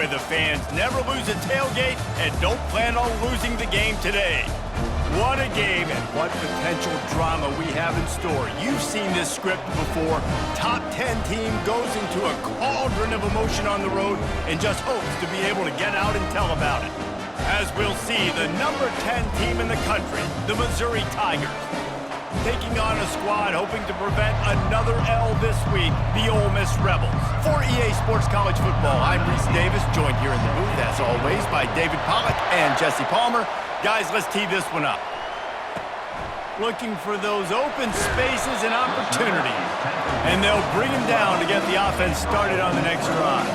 where the fans never lose a tailgate and don't plan on losing the game today. What a game and what potential drama we have in store. You've seen this script before. Top 10 team goes into a cauldron of emotion on the road and just hopes to be able to get out and tell about it. As we'll see, the number 10 team in the country, the Missouri Tigers, taking on a squad hoping to prevent another L this week, the Ole Miss Rebels. For EA Sports College Football, I'm Reese Davis, joined here in the booth, as always, by David Pollack and Jesse Palmer. Guys, let's tee this one up. Looking for those open spaces and opportunities, and they'll bring them down to get the offense started on the next drive.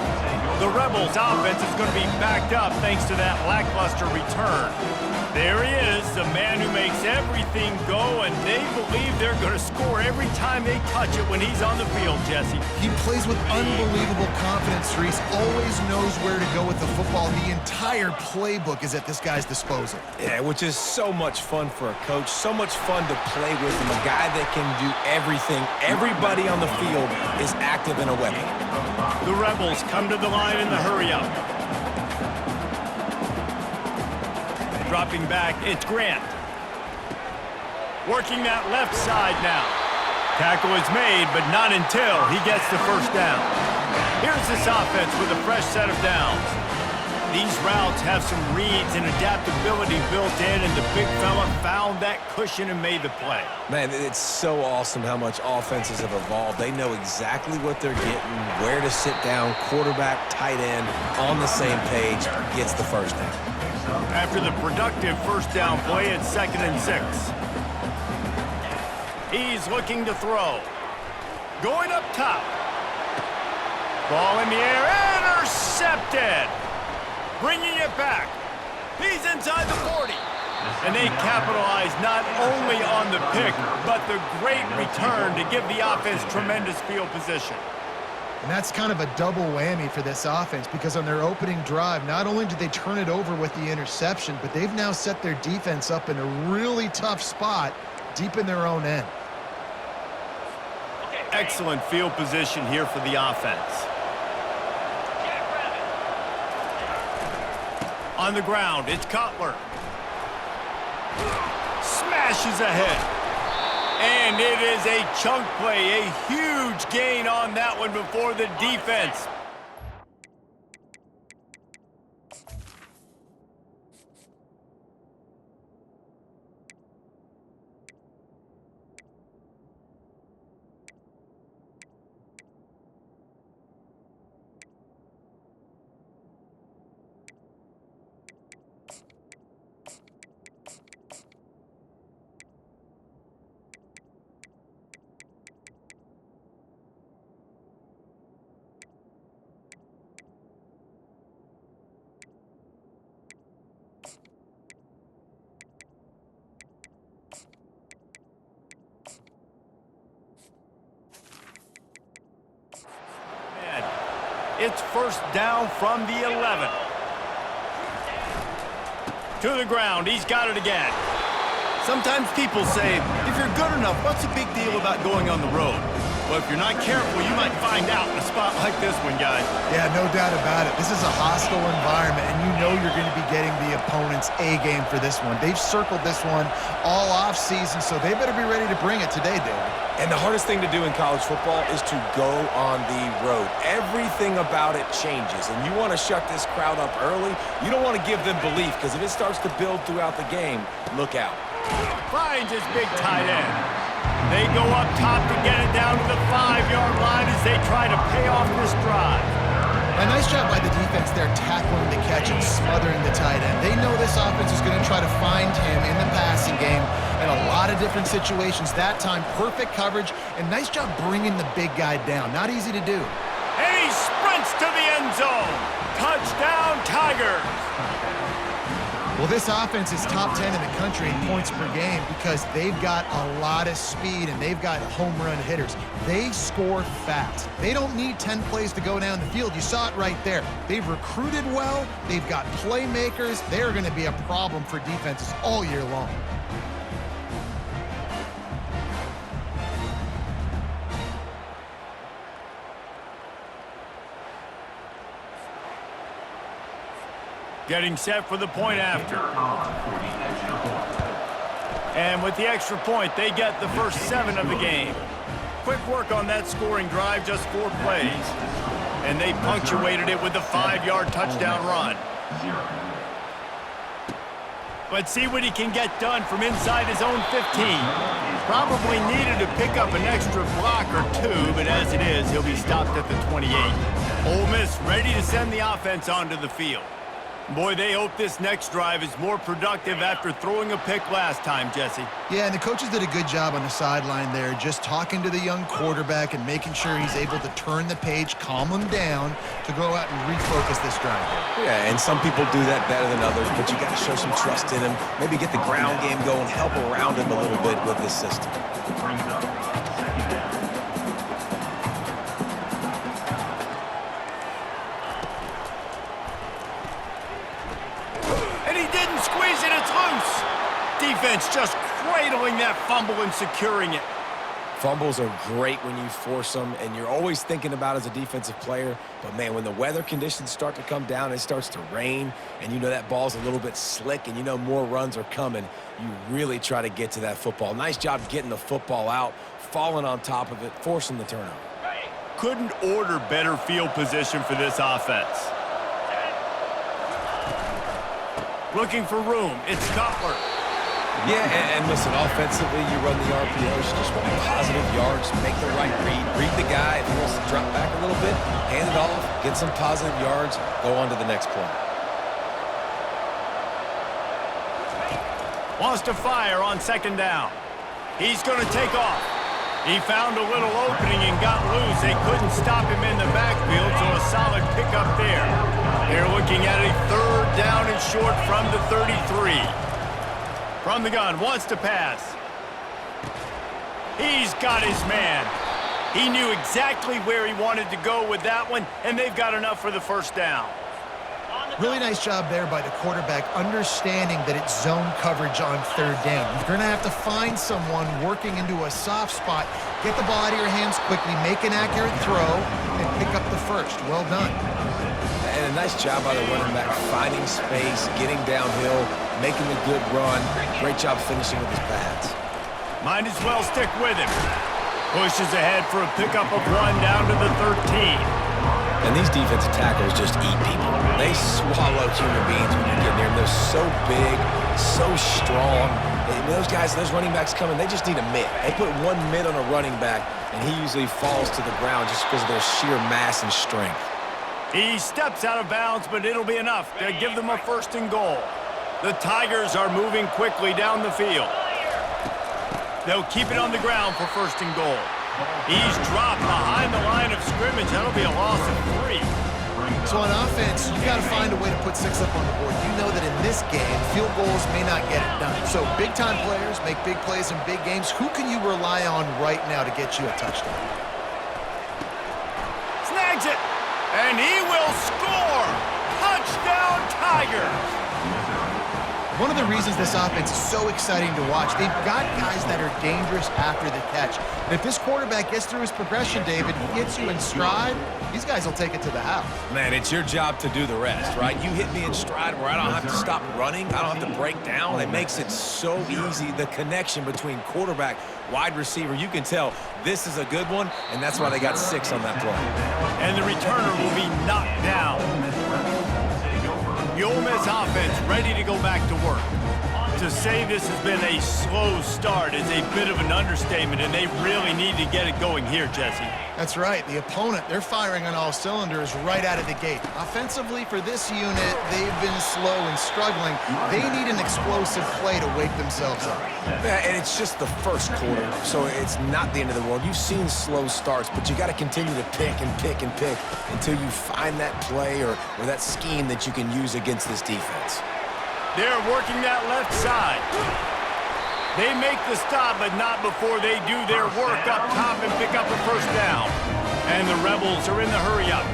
The Rebels' offense is going to be backed up thanks to that lackluster return. There he is, the man who makes everything go, and they believe they're going to score every time they touch it when he's on the field, Jesse. He plays with unbelievable confidence, Reese. Always knows where to go with the football. The entire playbook is at this guy's disposal. Yeah, which is so much fun for a coach, so much fun to play with him, a guy that can do everything. Everybody on the field is active in a weapon. The Rebels come to the line in the hurry-up. Dropping back, it's Grant. Working that left side now. Tackle is made, but not until he gets the first down. Here's this offense with a fresh set of downs. These routes have some reads and adaptability built in, and the big fella found that cushion and made the play. Man, it's so awesome how much offenses have evolved. They know exactly what they're getting, where to sit down, quarterback, tight end, on the same page, gets the first down. After the productive first down play, it's 2nd and 6. He's looking to throw. Going up top. Ball in the air, intercepted. Bringing it back. He's inside the 40. And they capitalize not only on the pick, but the great return to give the offense tremendous field position. And that's kind of a double whammy for this offense, because on their opening drive, not only did they turn it over with the interception, but they've now set their defense up in a really tough spot deep in their own end. Excellent field position here for the offense. On the ground, it's Cutler. Smashes ahead. And it is a chunk play, a huge gain on that one before the defense. It's first down from the 11. To the ground, he's got it again. Sometimes people say, if you're good enough, what's the big deal about going on the road? Well, if you're not careful, you might find out in a spot like this one, guys. Yeah, no doubt about it. This is a hostile environment, and you know you're going to be getting the opponent's A game for this one. They've circled this one all off season, so they better be ready to bring it today, David. And the hardest thing to do in college football is to go on the road. Everything about it changes, and you want to shut this crowd up early. You don't want to give them belief, because if it starts to build throughout the game, look out. Finds his big tight end. They go up top to get it down to the 5-yard line as they try to pay off this drive. A nice job by the defense there, tackling the catch and smothering the tight end. They know this offense is going to try to find him in the passing game in a lot of different situations. That time, perfect coverage, and nice job bringing the big guy down. Not easy to do. And he sprints to the end zone. Touchdown, Tigers. Well, this offense is top 10 in the country in points per game because they've got a lot of speed and they've got home run hitters. They score fast. They don't need 10 plays to go down the field. You saw it right there. They've recruited well. They've got playmakers. They're going to be a problem for defenses all year long. Getting set for the point after. And with the extra point, they get the first 7 of the game. Quick work on that scoring drive, just 4 plays. And they punctuated it with a 5-yard touchdown run. Let's see what he can get done from inside his own 15. Probably needed to pick up an extra block or 2, but as it is, he'll be stopped at the 28. Ole Miss ready to send the offense onto the field. Boy, they hope this next drive is more productive after throwing a pick last time, Jesse. Yeah, and the coaches did a good job on the sideline there, just talking to the young quarterback and making sure he's able to turn the page, calm him down to go out and refocus this drive. Yeah, and some people do that better than others, but you got to show some trust in him. Maybe get the ground game going, help around him a little bit with this system. Defense just cradling that fumble and securing it. Fumbles are great when you force them, and you're always thinking about as a defensive player. But, man, when the weather conditions start to come down, it starts to rain, and you know that ball's a little bit slick, and you know more runs are coming, you really try to get to that football. Nice job getting the football out, falling on top of it, forcing the turnover. Couldn't order better field position for this offense. Looking for room. It's Cutler. Yeah, and listen, offensively, you run the RPOs, you just want positive yards, make the right read the guy. If he wants to drop back a little bit, hand it off, get some positive yards, go on to the next play. Wants to fire on 2nd down. He's going to take off. He found a little opening and got loose. They couldn't stop him in the backfield, so a solid pickup there. They're looking at a 3rd down and short from the 33. From the gun, wants to pass. He's got his man. He knew exactly where he wanted to go with that one, and they've got enough for the 1st down. Really nice job there by the quarterback, understanding that it's zone coverage on 3rd down. You're going to have to find someone working into a soft spot, get the ball out of your hands quickly, make an accurate throw, and pick up the 1st. Well done. And a nice job by the running back, finding space, getting downhill, making a good run. Great job finishing with his pads. Might as well stick with him. Pushes ahead for a pickup of 1 down to the 13. And these defensive tackles just eat people. They swallow human beings when you get near them. They're so big, so strong. Those guys, those running backs coming, they just need a mitt. They put 1 mitt on a running back, and he usually falls to the ground just because of their sheer mass and strength. He steps out of bounds, but it'll be enough to give them a 1st and goal. The Tigers are moving quickly down the field. They'll keep it on the ground for 1st and goal. He's dropped behind the line of scrimmage. That'll be a loss of 3. So on offense, you've got to find a way to put 6 up on the board. You know that in this game, field goals may not get it done. So big-time players make big plays in big games. Who can you rely on right now to get you a touchdown? Snags it, and he will score. Touchdown, Tigers. One of the reasons this offense is so exciting to watch, they've got guys that are dangerous after the catch. And if this quarterback gets through his progression, David, he gets you in stride, these guys will take it to the house. Man, it's your job to do the rest, right? You hit me in stride where I don't have to stop running. I don't have to break down. It makes it so easy. The connection between quarterback, wide receiver, you can tell this is a good one, and that's why they got 6 on that play. And the returner will be knocked down. The Ole Miss offense ready to go back to work. To say this has been a slow start is a bit of an understatement, and they really need to get it going here, Jesse. That's right. The opponent, they're firing on all cylinders right out of the gate. Offensively, for this unit, they've been slow and struggling. They need an explosive play to wake themselves up. Yeah, and it's just the 1st quarter, so it's not the end of the world. You've seen slow starts, but you got to continue to pick and pick and pick until you find that play or that scheme that you can use against this defense. They're working that left side. They make the stop, but not before they do their work up top and pick up a 1st down. And the Rebels are in the hurry-up.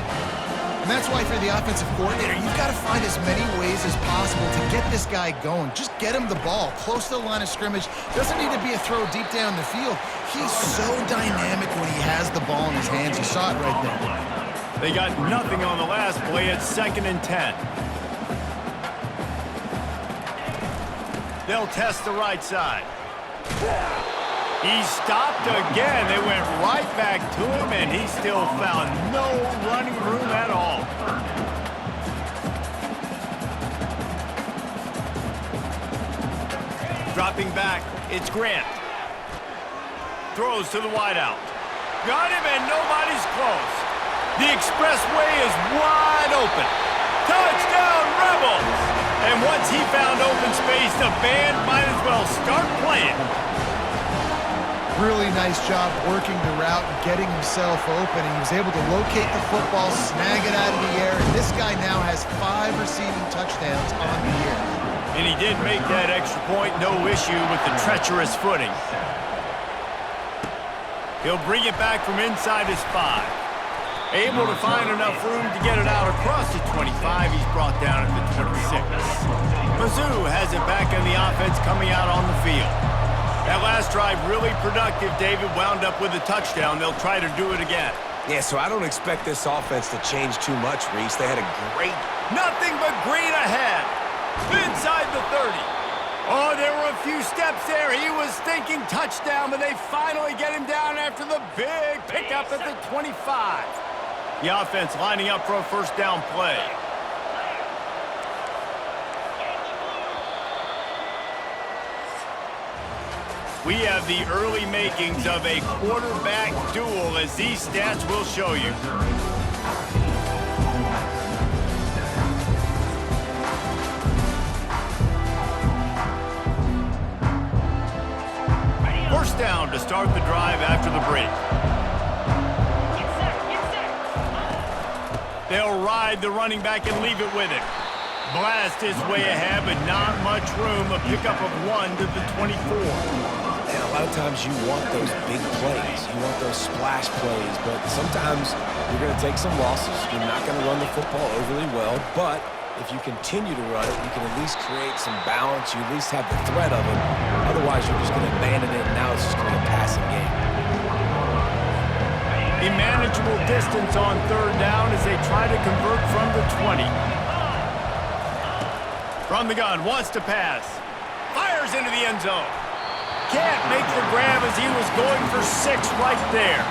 And that's why for the offensive coordinator, you've got to find as many ways as possible to get this guy going. Just get him the ball close to the line of scrimmage. Doesn't need to be a throw deep down the field. He's so dynamic when he has the ball in his hands. You saw it right there. They got nothing on the last play at 2nd and 10. They'll test the right side. He stopped again. They went right back to him, and he still found no running room at all. Dropping back, it's Grant. Throws to the wideout. Got him, and nobody's close. The expressway is wide open. Touchdown, Rebels! And once he found open space, the band might as well start playing. Really nice job working the route and getting himself open. He was able to locate the football, snag it out of the air, and this guy now has 5 receiving touchdowns on the year. And he did make that extra point, no issue with the treacherous footing. He'll bring it back from inside his 5. Able to find enough room to get it out across the 25. He's brought down at the 26. Mizzou has it back in the offense coming out on the field. That last drive really productive. David wound up with a touchdown. They'll try to do it again. Yeah, so I don't expect this offense to change too much, Reese. They had a great... Nothing but green ahead. Inside the 30. Oh, there were a few steps there. He was thinking touchdown, but they finally get him down after the big pickup at the 25. The offense lining up for a first down play. We have the early makings of a quarterback duel, as these stats will show you. First down to start the drive after the break. They'll ride the running back and leave it with him. Blast his way ahead, but not much room. A pickup of 1 to the 24. And a lot of times you want those big plays. You want those splash plays, but sometimes you're going to take some losses. You're not going to run the football overly well, but if you continue to run it, you can at least create some balance. You at least have the threat of it. Otherwise, you're just going to abandon it, and now it's just going to be a passing game. A manageable distance on third down as they try to convert from the 20. From the gun, wants to pass. Fires into the end zone. Can't make the grab as he was going for 6 right there.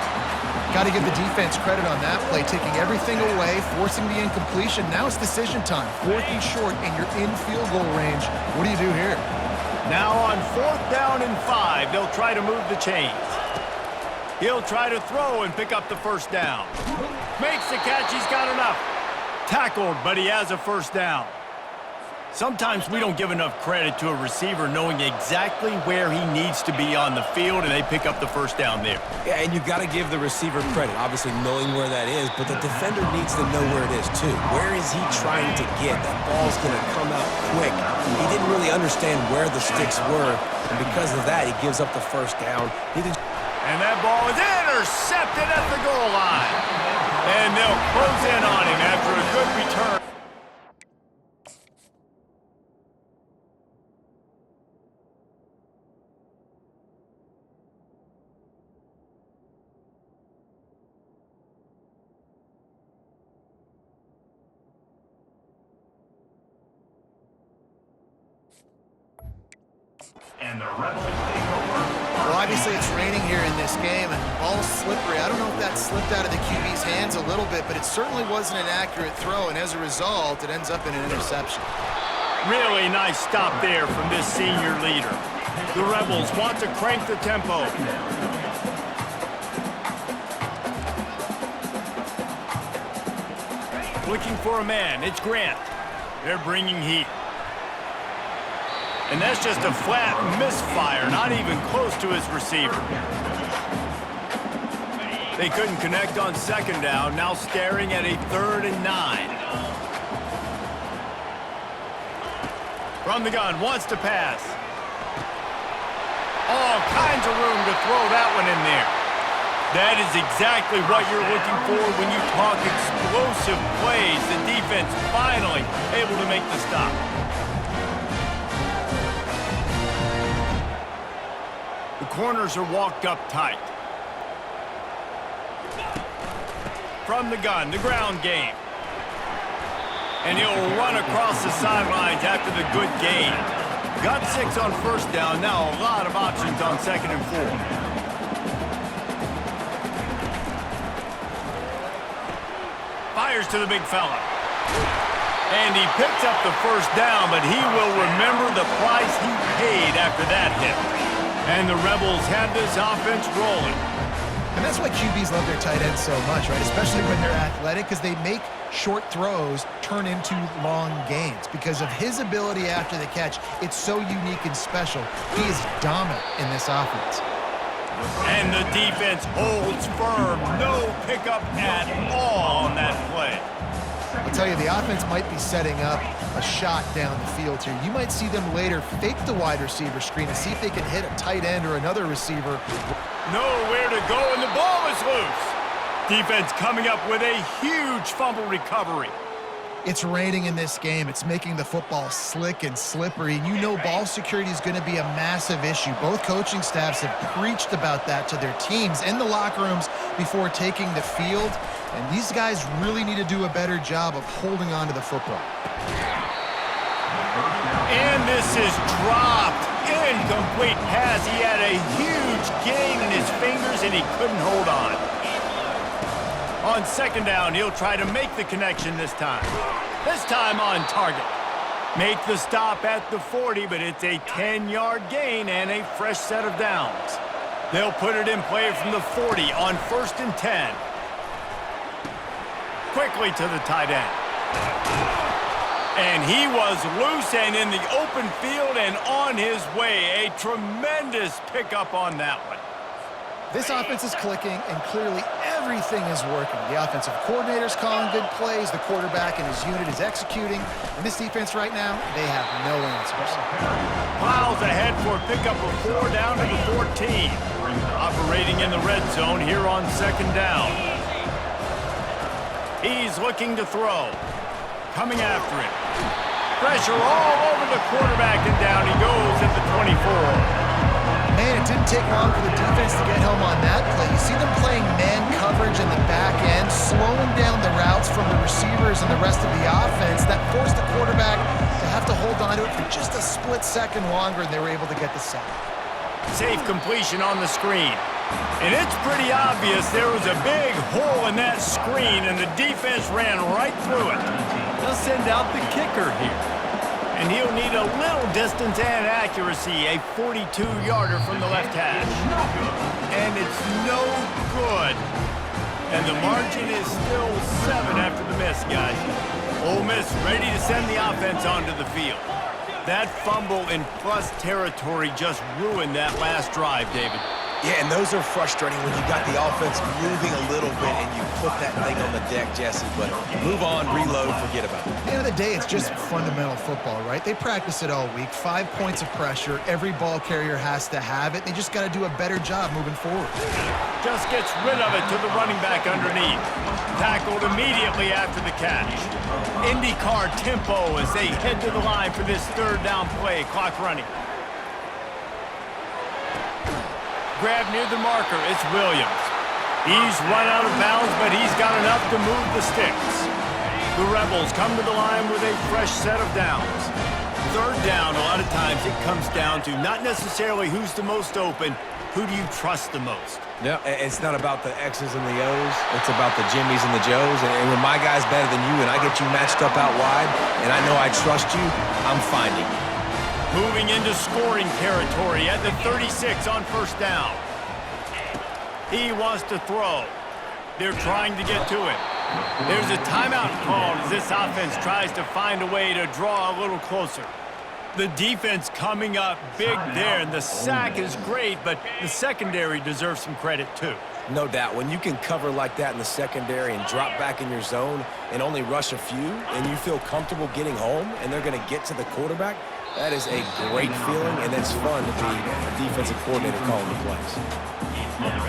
Got to give the defense credit on that play, taking everything away, forcing the incompletion. Now it's decision time. 4th and short, and you're in field goal range. What do you do here? Now on 4th down and 5, they'll try to move the chains. He'll try to throw and pick up the first down. Makes the catch, he's got enough. Tackled, but he has a first down. Sometimes we don't give enough credit to a receiver knowing exactly where he needs to be on the field, and they pick up the first down there. Yeah, and you've got to give the receiver credit, obviously knowing where that is, but the defender needs to know where it is too. Where is he trying to get? That ball's going to come out quick. He didn't really understand where the sticks were, and because of that, he gives up the first down. And that ball is intercepted at the goal line. And they'll close in on him after a good return. And the Rebels take over. Well, obviously it's raining here in this game, and the ball's slippery. I don't know if that slipped out of the QB's hands a little bit, but it certainly wasn't an accurate throw, and as a result, it ends up in an interception. Really nice stop there from this senior leader. The Rebels want to crank the tempo. Looking for a man, it's Grant. They're bringing heat. And that's just a flat misfire, not even close to his receiver. They couldn't connect on second down, now staring at a 3rd and 9. From the gun, wants to pass. All kinds of room to throw that one in there. That is exactly what you're looking for when you talk explosive plays. The defense finally able to make the stop. The corners are walked up tight. From the gun, the ground game. And he'll run across the sidelines after the good gain. Got 6 on first down. Now a lot of options on 2nd and 4. Fires to the big fella. And he picks up the first down, but he will remember the price he paid after that hit. And the Rebels have this offense rolling. And that's why QBs love their tight ends so much, right? Especially when they're athletic, because they make short throws turn into long gains. Because of his ability after the catch, it's so unique and special. He is dominant in this offense. And the defense holds firm. No pickup at all on that play. I'll tell you, the offense might be setting up a shot down the field here. You might see them later fake the wide receiver screen and see if they can hit a tight end or another receiver. Nowhere to go, and the ball is loose. Defense coming up with a huge fumble recovery. It's raining in this game. It's making the football slick and slippery, and you know ball security is going to be a massive issue. Both coaching staffs have preached about that to their teams in the locker rooms before taking the field, and these guys really need to do a better job of holding on to the football. And this is dropped. Incomplete pass. He had a huge gain in his fingers, and he couldn't hold on. On 2nd down, he'll try to make the connection this time. This time on target. Make the stop at the 40, but it's a 10-yard gain and a fresh set of downs. They'll put it in play from the 40 on 1st and 10. Quickly to the tight end. And he was loose and in the open field and on his way. A tremendous pickup on that one. This offense is clicking, and clearly everything is working. The offensive coordinator's calling good plays, the quarterback and his unit is executing, and this defense right now, they have no answers. Miles ahead for a pickup of 4 down to the 14. Operating in the red zone here on 2nd down. He's looking to throw. Coming after him. Pressure all over the quarterback, and down he goes at the 24. Man, it didn't take long for the defense to get home on that play. You see them playing man coverage in the back end, slowing down the routes from the receivers and the rest of the offense. That forced the quarterback to have to hold on to it for just a split second longer, and they were able to get the sack. Safe completion on the screen. And it's pretty obvious there was a big hole in that screen, and the defense ran right through it. They'll send out the kicker here. And he'll need a little distance and accuracy, a 42-yarder from the left hash. And it's no good. And the margin is still 7 after the miss, guys. Ole Miss ready to send the offense onto the field. That fumble in plus territory just ruined that last drive, David. Yeah, and those are frustrating when you got the offense moving a little bit and you put that thing on the deck, Jesse. But move on, reload, forget about it. At the end of the day, it's just fundamental football, right? They practice it all week. 5 points of pressure. Every ball carrier has to have it. They just got to do a better job moving forward. Just gets rid of it to the running back underneath. Tackled immediately after the catch. IndyCar tempo as they head to the line for this 3rd down play. Clock running. Grab near the marker, it's Williams. He's run out of bounds, but he's got enough to move the sticks. The Rebels come to the line with a fresh set of downs. 3rd down, a lot of times it comes down to not necessarily who's the most open, who do you trust the most? Yeah, it's not about the X's and the O's. It's about the Jimmies and the Joes. And when my guy's better than you and I get you matched up out wide, and I know I trust you, I'm finding you. Moving into scoring territory at the 36 on 1st down. He wants to throw. They're trying to get to it. There's a timeout called as this offense tries to find a way to draw a little closer. The defense coming up big there, and the sack is great, but the secondary deserves some credit too. No doubt. When you can cover like that in the secondary and drop back in your zone and only rush a few, and you feel comfortable getting home, and they're going to get to the quarterback, that is a great feeling, and it's fun to be a defensive coordinator calling the plays.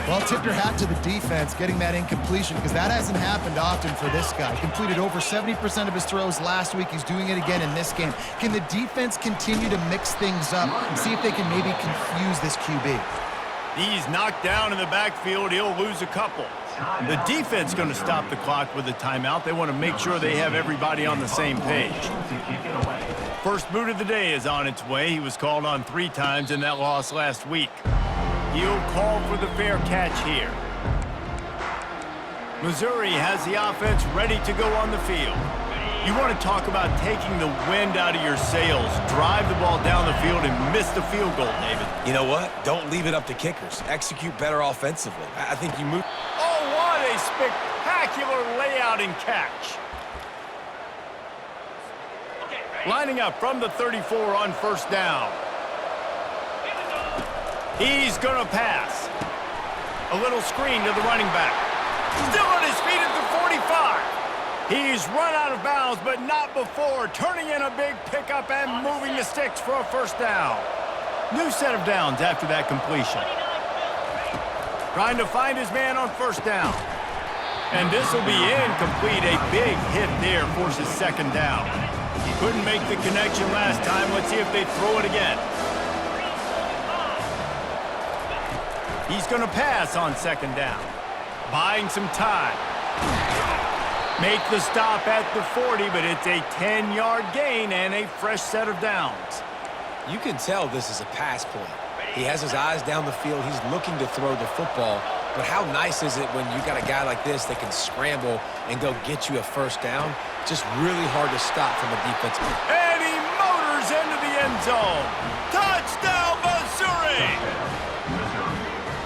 Well, tip your hat to the defense getting that incompletion, because that hasn't happened often for this guy. Completed over 70% of his throws last week. He's doing it again in this game. Can the defense continue to mix things up and see if they can maybe confuse this QB? He's knocked down in the backfield. He'll lose a couple. The defense going to stop the clock with a timeout. They want to make sure they have everybody on the same page. First boot of the day is on its way. He was called on 3 times in that loss last week. He'll call for the fair catch here. Missouri has the offense ready to go on the field. You want to talk about taking the wind out of your sails. Drive the ball down the field and miss the field goal, David. You know what? Don't leave it up to kickers. Execute better offensively. I think you move. Oh, what a spectacular layout and catch. Lining up from the 34 on first down. He's going to pass. A little screen to the running back. Still on his feet at the 45. He's run out of bounds, but not before turning in a big pickup and moving the sticks for a first down. New set of downs after that completion. Trying to find his man on first down. And this will be incomplete. A big hit there forces second down. Couldn't make the connection last time. Let's see if they throw it again. He's going to pass on second down. Buying some time. Make the stop at the 40, but it's a 10-yard gain and a fresh set of downs. You can tell this is a pass play. He has his eyes down the field. He's looking to throw the football. But how nice is it when you got a guy like this that can scramble and go get you a first down? Just really hard to stop from a defense. And he motors into the end zone. Touchdown, Missouri!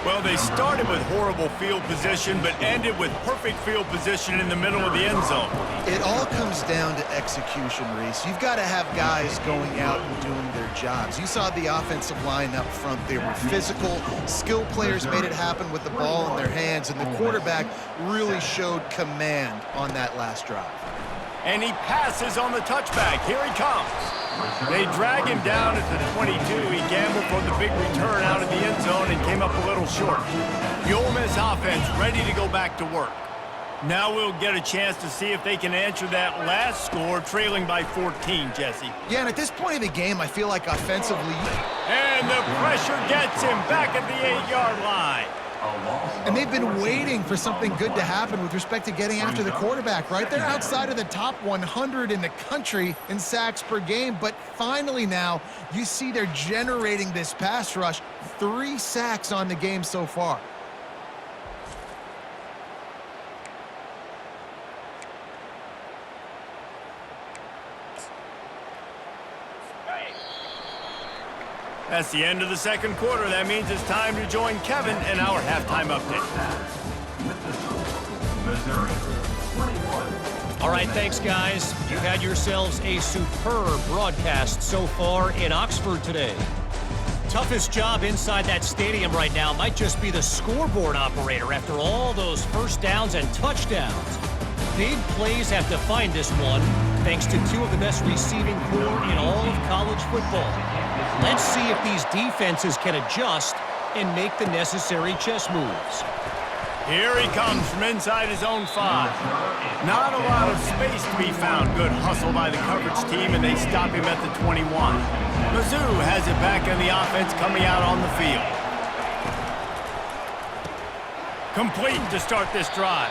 Well, they started with horrible field position, but ended with perfect field position in the middle of the end zone. It all comes down to execution, Reese. You've got to have guys going out and doing their jobs. You saw the offensive line up front. They were physical. Skill players made it happen with the ball in their hands, and the quarterback really showed command on that last drive. And he passes on the touchback. Here he comes. They drag him down at the 22. He gambled for the big return out of the end zone and came up a little short. The Ole Miss offense ready to go back to work. Now we'll get a chance to see if they can answer that last score, trailing by 14, Jesse. Yeah, and at this point of the game, I feel like offensively... And the pressure gets him back at the 8-yard line. And they've been waiting for something good to happen with respect to getting after the quarterback, right? They're outside of the top 100 in the country in sacks per game, but finally now you see they're generating this pass rush. 3 sacks on the game so far. That's the end of the second quarter. That means it's time to join Kevin in our halftime update. All right, thanks, guys. You've had yourselves a superb broadcast so far in Oxford today. Toughest job inside that stadium right now might just be the scoreboard operator after all those first downs and touchdowns. Big plays have defined this one, thanks to 2 of the best receiving corps in all of college football. Let's see if these defenses can adjust and make the necessary chess moves. Here he comes from inside his own 5. Not a lot of space to be found. Good hustle by the coverage team, and they stop him at the 21. Mizzou has it back in the offense coming out on the field. Complete to start this drive.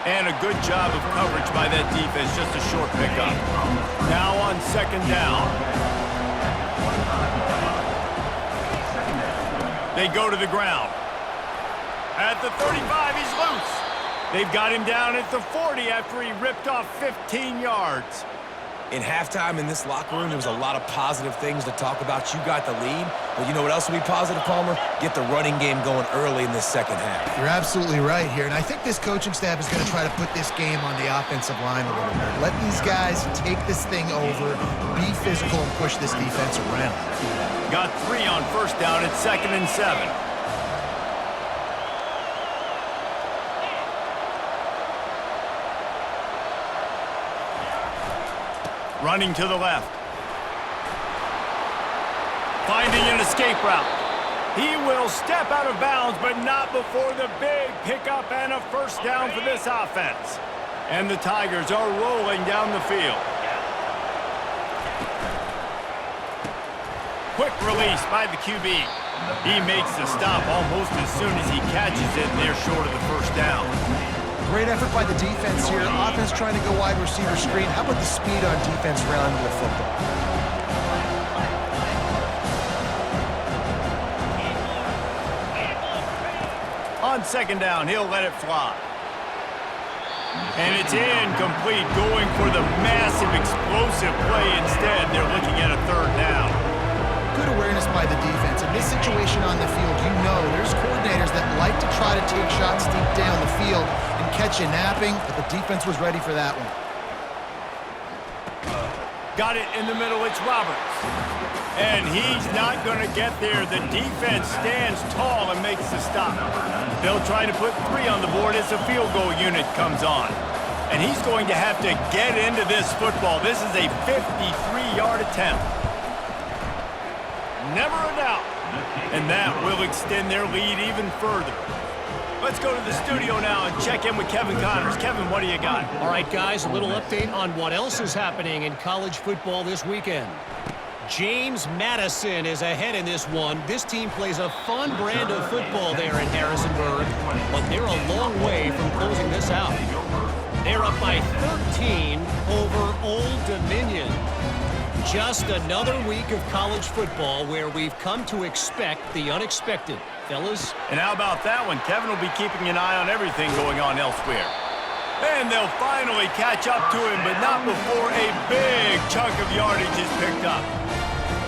And a good job of coverage by that defense, just a short pickup. Now on second down. They go to the ground. At the 35, he's loose. They've got him down at the 40 after he ripped off 15 yards. In halftime in this locker room, there was a lot of positive things to talk about. You got the lead, but you know what else will be positive, Palmer? Get the running game going early in this second half. You're absolutely right here, and I think this coaching staff is going to try to put this game on the offensive line a little bit. Let these guys take this thing over, be physical, and push this defense around. Got 3 on first down at 2nd and 7. Running to the left. Finding an escape route. He will step out of bounds, but not before the big pickup and a first down for this offense. And the Tigers are rolling down the field. Quick release by the QB. He makes the stop almost as soon as he catches it, and they're short of the first down. Great effort by the defense here. Offense trying to go wide receiver screen. How about the speed on defense rounding the football? On second down, he'll let it fly. And it's incomplete, going for the massive explosive play instead. They're looking at a third down. Good awareness by the defense. In this situation on the field, you know there's coordinators that like to try to take shots deep down the field and catch you napping, but the defense was ready for that one. Got it in the middle, it's Roberts. And he's not going to get there. The defense stands tall and makes the stop. They'll try to put 3 on the board as the field goal unit comes on. And he's going to have to get into this football. This is a 53-yard attempt. Never a doubt. And that will extend their lead even further. Let's go to the studio now and check in with Kevin Connors. Kevin, what do you got? All right, guys, a little update on what else is happening in college football this weekend. James Madison is ahead in this one. This team plays a fun brand of football there in Harrisonburg, but they're a long way from closing this out. They're up by 13 over Old Dominion. Just another week of college football where we've come to expect the unexpected. Fellas? And how about that one? Kevin will be keeping an eye on everything going on elsewhere. And they'll finally catch up to him, but not before a big chunk of yardage is picked up.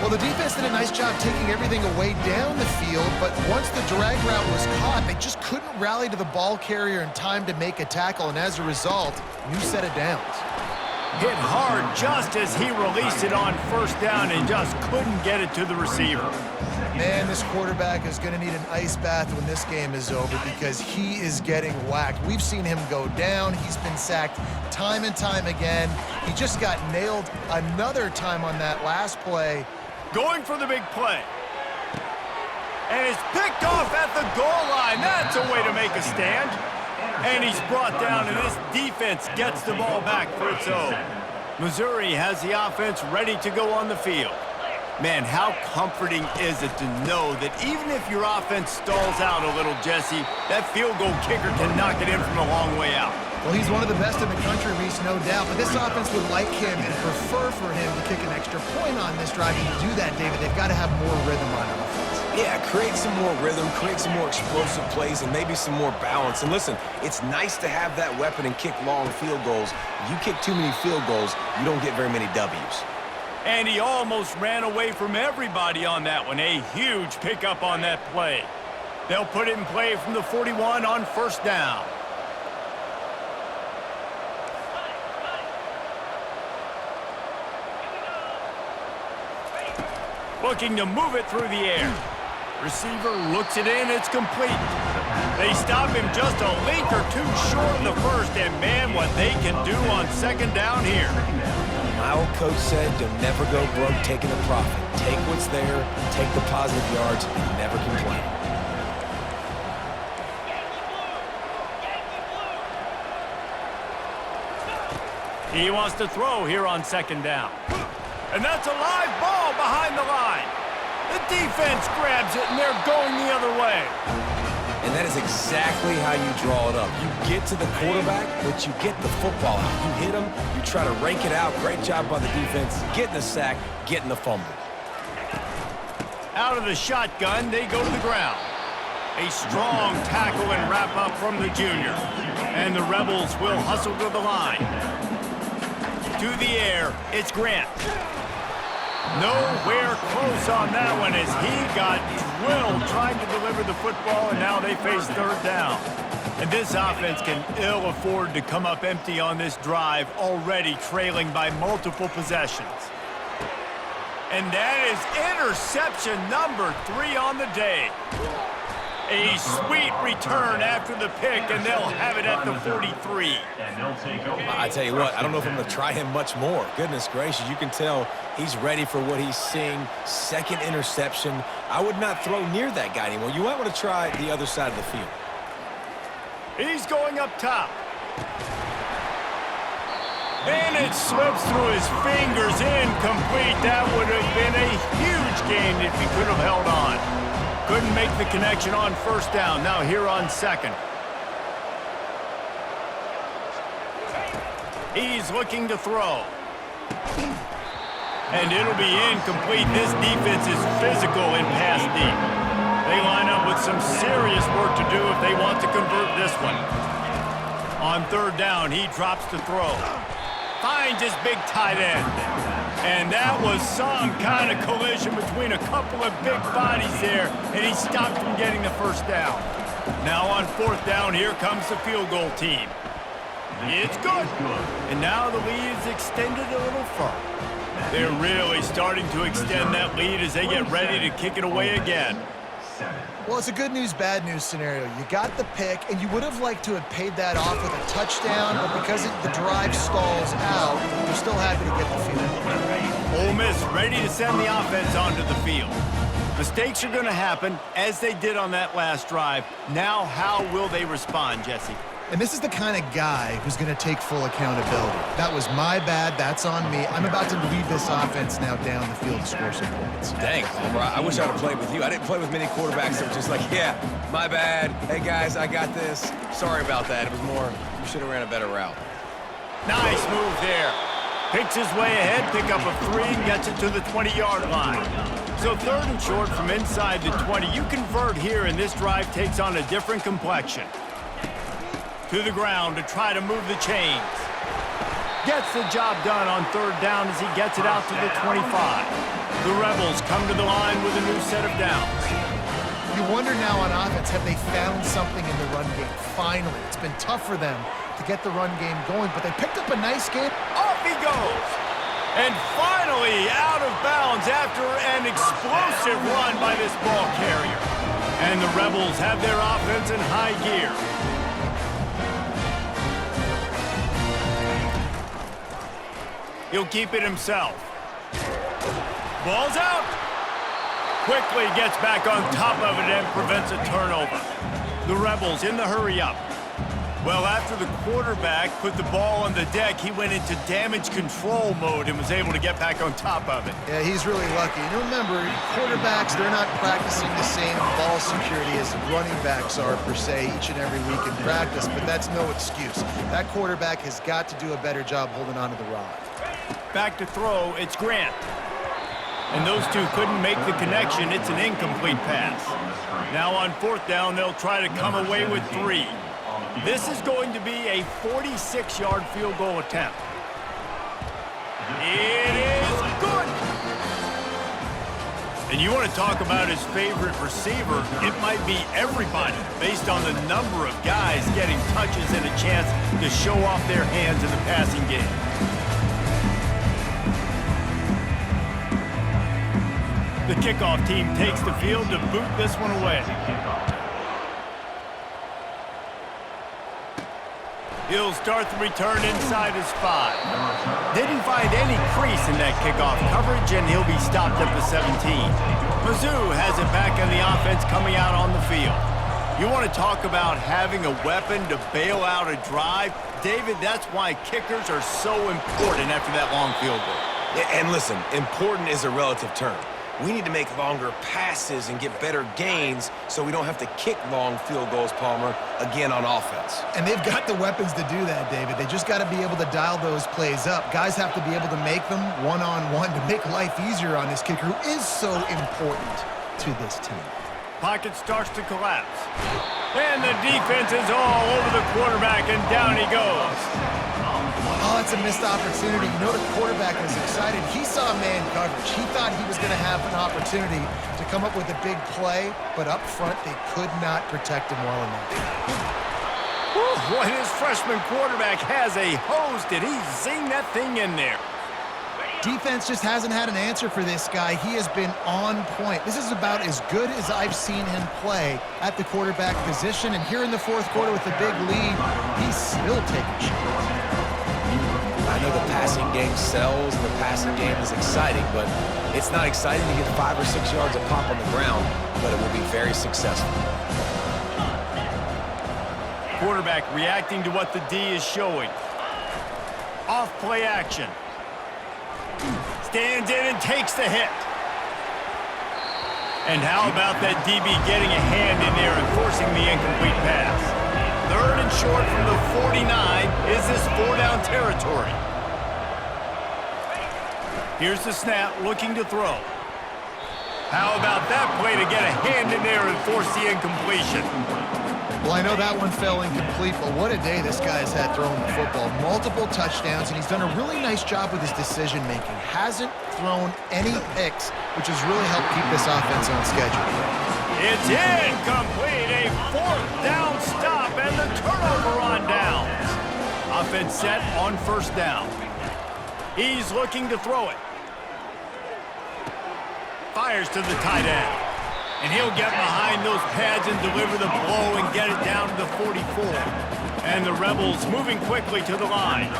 Well, the defense did a nice job taking everything away down the field, but once the drag route was caught, they just couldn't rally to the ball carrier in time to make a tackle, and as a result, new set of downs. Hit hard just as he released it on first down and just couldn't get it to the receiver. Man, this quarterback is going to need an ice bath when this game is over because he is getting whacked. We've seen him go down. He's been sacked time and time again. He just got nailed another time on that last play. Going for the big play. And it's picked off at the goal line. That's a way to make a stand. And he's brought down, and this defense gets the ball back for its own. Missouri has the offense ready to go on the field. Man, how comforting is it to know that even if your offense stalls out a little, Jesse, that field goal kicker can knock it in from a long way out. Well, he's one of the best in the country, Reese, no doubt. But this offense would like him and prefer for him to kick an extra point on this drive. And to do that, David, they've got to have more rhythm on offense. Yeah, create some more rhythm, create some more explosive plays, and maybe some more balance. And listen, it's nice to have that weapon and kick long field goals. You kick too many field goals, you don't get very many W's. And he almost ran away from everybody on that one. A huge pickup on that play. They'll put it in play from the 41 on first down. Looking to move it through the air. Receiver looks it in, it's complete. They stop him just a length or two short in the first, and man, what they can do on second down here. My old coach said you'll never go broke taking a profit. Take what's there, take the positive yards, and never complain. He wants to throw here on second down. And that's a live ball behind the line. The defense grabs it, and they're going the other way. And that is exactly how you draw it up. You get to the quarterback, but you get the football out. You hit him, you try to rake it out. Great job by the defense, getting the sack, getting the fumble. Out of the shotgun, they go to the ground. A strong tackle and wrap up from the junior. And the Rebels will hustle to the line. To the air, it's Grant. Nowhere close on that one as he got drilled trying to deliver the football, and now they face third down. And this offense can ill afford to come up empty on this drive, already trailing by multiple possessions. And that is interception number 3 on the day. A sweet return after the pick, and they'll have it at the 43. I tell you what, I don't know if I'm going to try him much more. Goodness gracious, you can tell he's ready for what he's seeing. Second interception. I would not throw near that guy anymore. You might want to try the other side of the field. He's going up top. And it slips through his fingers, incomplete. That would have been a huge gain if he could have held on. Couldn't make the connection on first down. Now here on second. He's looking to throw. And it'll be incomplete. This defense is physical and pass deep. They line up with some serious work to do if they want to convert this one. On third down, he drops to throw. Finds his big tight end. And that was some kind of collision between a couple of big bodies there, and he stopped from getting the first down. Now on fourth down, here comes the field goal team. It's good. And now the lead is extended a little further. They're really starting to extend that lead as they get ready to kick it away again. Well, it's a good news, bad news scenario. You got the pick, and you would have liked to have paid that off with a touchdown, but because the drive stalls out, you're still happy to get the field goal. Ole Miss ready to send the offense onto the field. Mistakes are going to happen, as they did on that last drive. Now, how will they respond, Jesse? And this is the kind of guy who's going to take full accountability. That was my bad. That's on me. I'm about to lead this offense now down the field to score some points. Dang, Palmer, I wish I'd have played with you. I didn't play with many quarterbacks that were just like, yeah, my bad. Hey, guys, I got this. Sorry about that. It was more, you should have ran a better route. Nice move there. Picks his way ahead, pick up a 3, and gets it to the 20-yard line. So third and short from inside the 20. You convert here, and this drive takes on a different complexion. To the ground to try to move the chains. Gets the job done on third down as he gets it out to the 25. The Rebels come to the line with a new set of downs. You wonder now on offense, have they found something in the run game? Finally, it's been tough for them to get the run game going, but they picked up a nice game. Off he goes. And finally out of bounds after an explosive run by this ball carrier. And the Rebels have their offense in high gear. He'll keep it himself. Ball's out. Quickly gets back on top of it and prevents a turnover. The Rebels in the hurry-up. Well, after the quarterback put the ball on the deck, he went into damage control mode and was able to get back on top of it. Yeah, he's really lucky. And remember, quarterbacks, they're not practicing the same ball security as running backs are, per se, each and every week in practice, but that's no excuse. That quarterback has got to do a better job holding on to the rock. Back to throw, it's Grant. And those two couldn't make the connection. It's an incomplete pass. Now on fourth down, they'll try to come away with 3. This is going to be a 46-yard field goal attempt. It is good! And you want to talk about his favorite receiver, it might be everybody, based on the number of guys getting touches and a chance to show off their hands in the passing game. The kickoff team takes the field to boot this one away. He'll start the return inside his 5. Didn't find any crease in that kickoff coverage, and he'll be stopped at the 17. Mizzou has it back on the offense coming out on the field. You want to talk about having a weapon to bail out a drive? David, that's why kickers are so important after that long field goal. Yeah, and listen, important is a relative term. We need to make longer passes and get better gains so we don't have to kick long field goals, Palmer, again on offense. And they've got the weapons to do that, David. They just got to be able to dial those plays up. Guys have to be able to make them one-on-one to make life easier on this kicker, who is so important to this team. Pocket starts to collapse. And the defense is all over the quarterback, and down he goes. Oh, it's a missed opportunity. You know the quarterback was excited. He saw man coverage. He thought he was going to have an opportunity to come up with a big play, but up front, they could not protect him well enough. Boy, this freshman quarterback has a hose. Did he zing that thing in there? Defense just hasn't had an answer for this guy. He has been on point. This is about as good as I've seen him play at the quarterback position. And here in the fourth quarter with a big lead, he's still taking shots. I know the passing game sells and the passing game is exciting, but it's not exciting to get 5 or 6 yards of pop on the ground, but it will be very successful. Quarterback reacting to what the D is showing. Off play action. Stands in and takes the hit. And how about that DB getting a hand in there and forcing the incomplete pass? Third and short from the 49. Is this 4-down territory? Here's the snap, looking to throw. How about that play to get a hand in there and force the incompletion? Well, I know that one fell incomplete, but what a day this guy has had throwing the football. Multiple touchdowns, and he's done a really nice job with his decision-making. Hasn't thrown any picks, which has really helped keep this offense on schedule. It's incomplete. A fourth down stop and the turnover on downs. Offense set on first down. He's looking to throw it. Fires to the tight end. And he'll get behind those pads and deliver the blow and get it down to the 44. And the Rebels moving quickly to the line.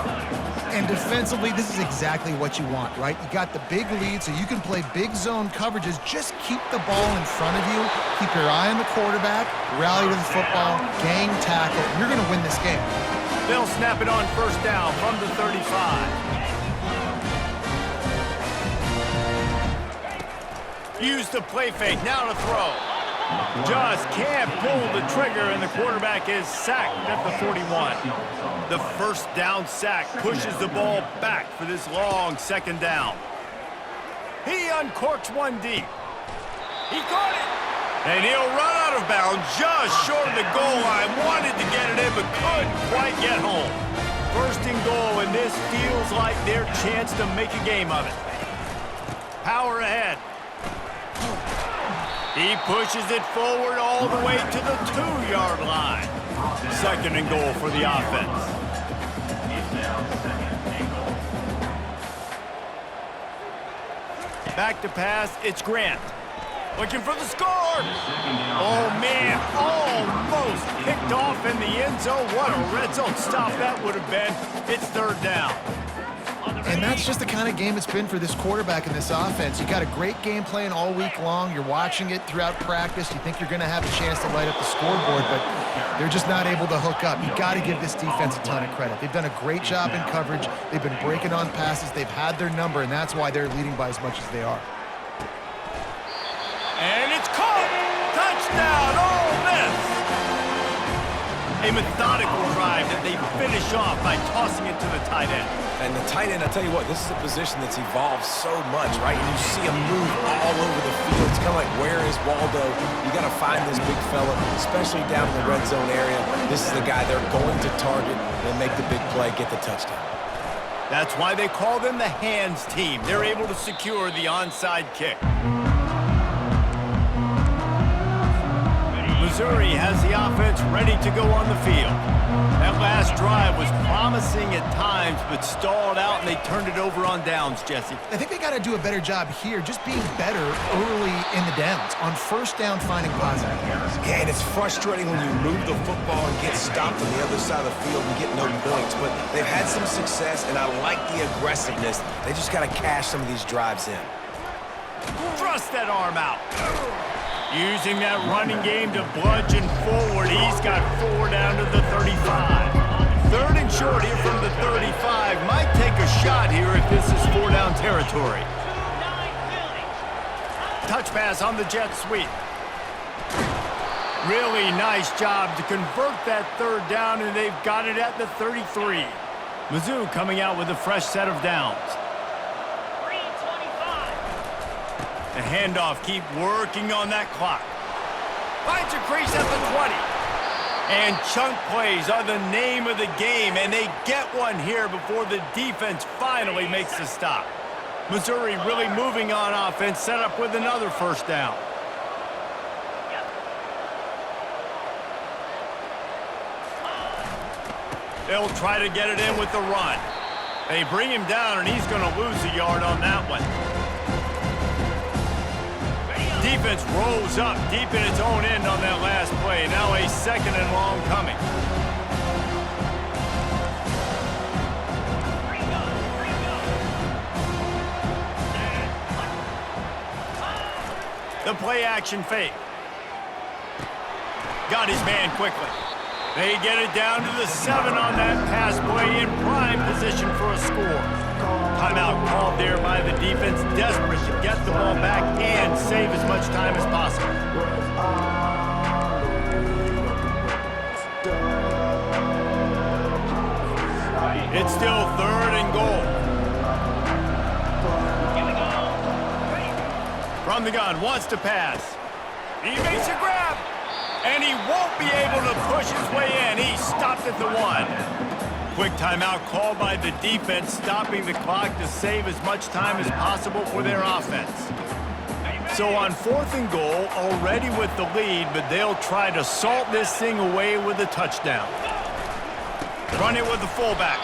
And defensively, this is exactly what you want, right? You got the big lead, so you can play big zone coverages. Just keep the ball in front of you. Keep your eye on the quarterback. Rally to the football. Gang tackle. You're going to win this game. They'll snap it on first down from the 35. Use the play fake, now to throw. Just can't pull the trigger, and the quarterback is sacked at the 41. The first down sack pushes the ball back for this long second down. He uncorks one deep. He caught it. And he'll run out of bounds just short of the goal line. Wanted to get it in, but couldn't quite get home. First and goal, and this feels like their chance to make a game of it. Power ahead. He pushes it forward all the way to the 2-yard line. Second and goal for the offense. Back to pass, it's Grant. Looking for the score. Oh, man, almost picked off in the end zone. What a red zone stop that would have been. It's third down. And that's just the kind of game it's been for this quarterback in this offense. You got a great game plan all week long. You're watching it throughout practice. You think you're going to have a chance to light up the scoreboard, but they're just not able to hook up. You got to give this defense a ton of credit. They've done a great job in coverage. They've been breaking on passes. They've had their number, and that's why they're leading by as much as they are. And it's caught! Touchdown, Ole Miss! A methodical drive that they finish off by tossing it to the tight end. And the tight end, I'll tell you what, this is a position that's evolved so much, right? And you see him move all over the field. It's kind of like, where is Waldo? You got to find this big fella, especially down in the red zone area. This is the guy they're going to target and make the big play, get the touchdown. That's why they call them the hands team. They're able to secure the onside kick. Missouri has the offense ready to go on the field. That last drive was promising at times, but stalled out, and they turned it over on downs, Jesse. I think they got to do a better job here, just being better early in the downs. On first down, finding positive. Yeah, and it's frustrating when you move the football and get stopped on the other side of the field and get no points, but they've had some success, and I like the aggressiveness. They just got to cash some of these drives in. Thrust that arm out. Using that running game to bludgeon forward. He's got 4 down to the 35. Third and short here from the 35. Might take a shot here if this is 4-down territory. Touch pass on the jet sweep. Really nice job to convert that third down, and they've got it at the 33. Mizzou coming out with a fresh set of downs. The handoff, keep working on that clock. Finds a crease at the 20. And chunk plays are the name of the game, and they get one here before the defense finally makes the stop. Missouri really moving on offense, set up with another first down. They'll try to get it in with the run. They bring him down, and he's going to lose a yard on that one. Defense rolls up deep in its own end on that last play. Now a second and long coming. The play action fake. Got his man quickly. They get it down to the 7 on that pass play, in prime position for a score. Timeout called there by the defense, desperate to get the ball back and save as much time as possible. It's still third and goal. From the gun, wants to pass. He makes a grab, and he won't be able to push his way in. He stopped at the 1. Quick timeout called by the defense, stopping the clock to save as much time as possible for their offense. So on 4th and goal, already with the lead, but they'll try to salt this thing away with a touchdown. Run it with the fullback.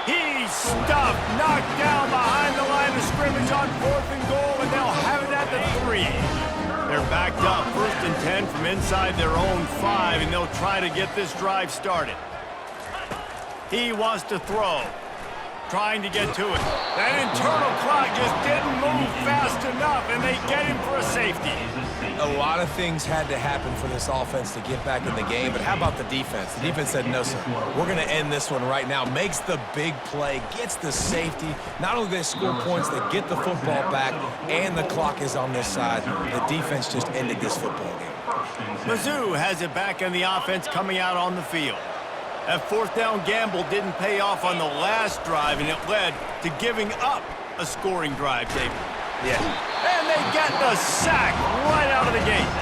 He's stuffed, knocked down behind the line of scrimmage on 4th and goal, and they'll have it at the 3. They're backed up, 1st and 10 from inside their own 5, and they'll try to get this drive started. He wants to throw, trying to get to it. That internal clock just didn't move fast enough, and they get him for a safety. A lot of things had to happen for this offense to get back in the game, but how about the defense? The defense said, no, sir, we're going to end this one right now. Makes the big play, gets the safety. Not only do they score points, they get the football back, and the clock is on this side. The defense just ended this football game. Mizzou has it back in the offense coming out on the field. That 4th down gamble didn't pay off on the last drive, and it led to giving up a scoring drive, David. Yeah. And they get the sack right out of the gate.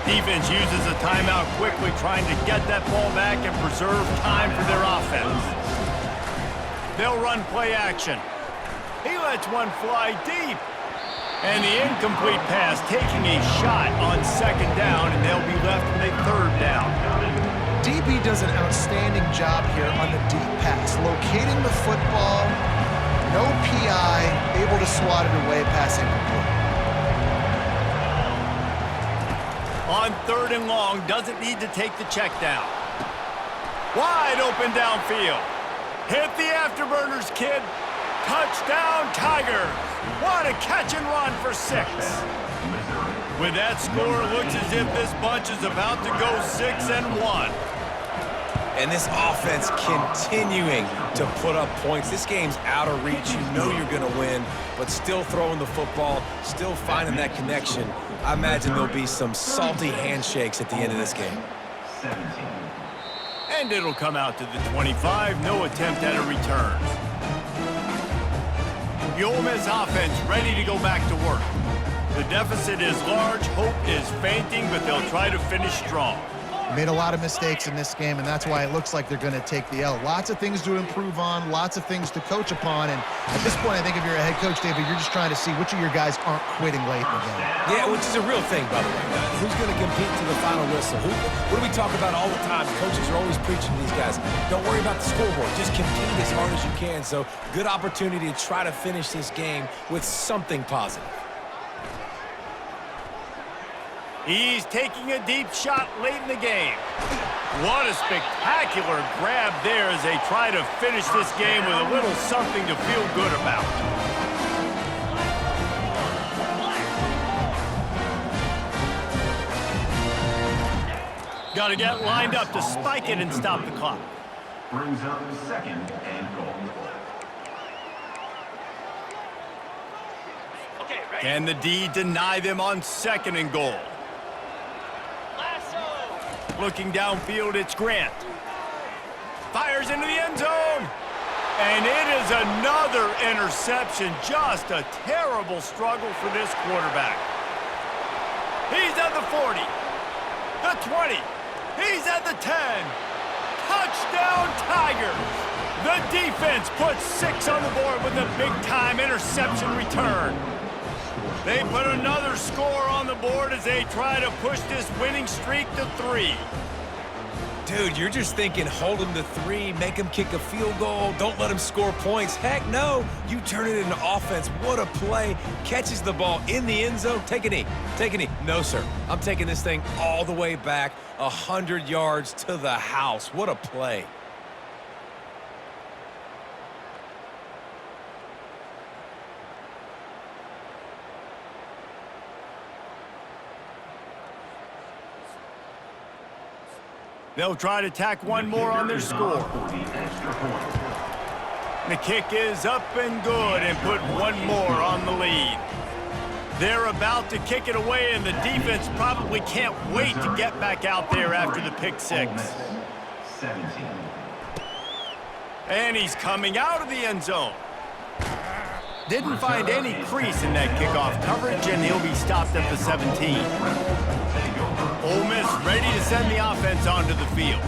Defense uses a timeout quickly, trying to get that ball back and preserve time for their offense. They'll run play action. He lets one fly deep. And the incomplete pass taking a shot on 2nd down, and they'll be left with a 3rd down. DB does an outstanding job here on the deep pass, locating the football, no PI, able to swat it away, pass incomplete. On 3rd and long, doesn't need to take the check down. Wide open downfield. Hit the afterburners, kid. Touchdown, Tigers. What a catch and run for 6. With that score, it looks as if this bunch is about to go 6-1. And this offense continuing to put up points. This game's out of reach. You know you're going to win, but still throwing the football, still finding that connection. I imagine there'll be some salty handshakes at the end of this game. And it'll come out to the 25. No attempt at a return. The Ole Miss offense ready to go back to work. The deficit is large. Hope is fainting, but they'll try to finish strong. Made a lot of mistakes in this game, and that's why it looks like they're going to take the L. Lots of things to improve on, lots of things to coach upon, and at this point, I think if you're a head coach, David, you're just trying to see which of your guys aren't quitting late in the game. Yeah, which is a real thing, by the way. Who's going to compete to the final whistle? What do we talk about all the time? Coaches are always preaching to these guys. Don't worry about the scoreboard. Just compete as hard as you can. So, good opportunity to try to finish this game with something positive. He's taking a deep shot late in the game. What a spectacular grab there as they try to finish this game with a little something to feel good about. Got to get lined up to spike it and stop the clock. Brings up 2nd and goal. Can the D deny them on 2nd and goal? Looking downfield, it's Grant. Fires into the end zone. And it is another interception. Just a terrible struggle for this quarterback. He's at the 40. The 20. He's at the 10. Touchdown, Tigers. The defense puts 6 on the board with a big-time interception return. They put another score on the board as they try to push this winning streak to 3. Dude, you're just thinking hold them to 3, make them kick a field goal, don't let them score points. Heck no, you turn it into offense. What a play. Catches the ball in the end zone. Take a knee. Take a knee. No, sir. I'm taking this thing all the way back 100 yards to the house. What a play. They'll try to tack one more on their score. The kick is up and good and put one more on the lead. They're about to kick it away, and the defense probably can't wait to get back out there after the pick 6. And he's coming out of the end zone. didn't find any crease in that kickoff coverage, and he'll be stopped at the 17. Ole Miss ready to send the offense onto the field.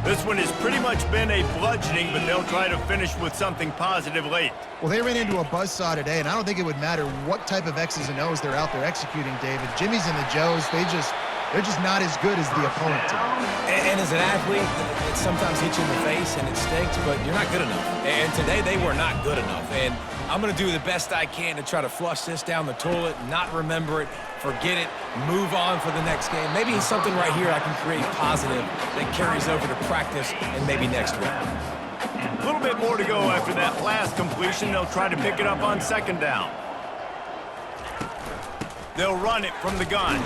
This one has pretty much been a bludgeoning, but they'll try to finish with something positive late. Well, they ran into a buzzsaw today, and I don't think it would matter what type of X's and O's they're out there executing, David. Jimmy's and the Joes, they're just not as good as the opponent today. And as an athlete, it sometimes hits you in the face and it stinks, but you're not good enough. And today they were not good enough. And I'm going to do the best I can to try to flush this down the toilet, not remember it, forget it, move on for the next game. Maybe it's something right here I can create positive that carries over to practice and maybe next week. A little bit more to go after that last completion. They'll try to pick it up on second down. They'll run it from the gun.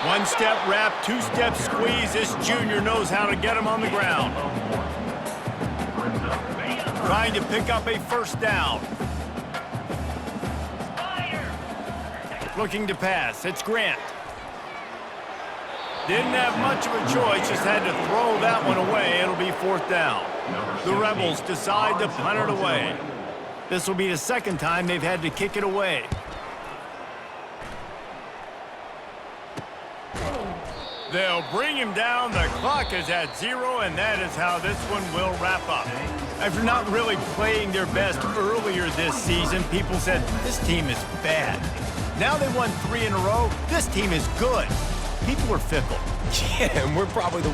One-step wrap, two-step squeeze. This junior knows how to get him on the ground. Trying to pick up a first down. Looking to pass. It's Grant. Didn't have much of a choice, just had to throw that one away. It'll be fourth down. The Rebels decide to punt it away. This will be the second time they've had to kick it away. They'll bring him down. The clock is at 0, and that is how this one will wrap up. After not really playing their best earlier this season, people said, this team is bad. Now they won 3 in a row. This team is good. People are fickle. Yeah, and we're probably the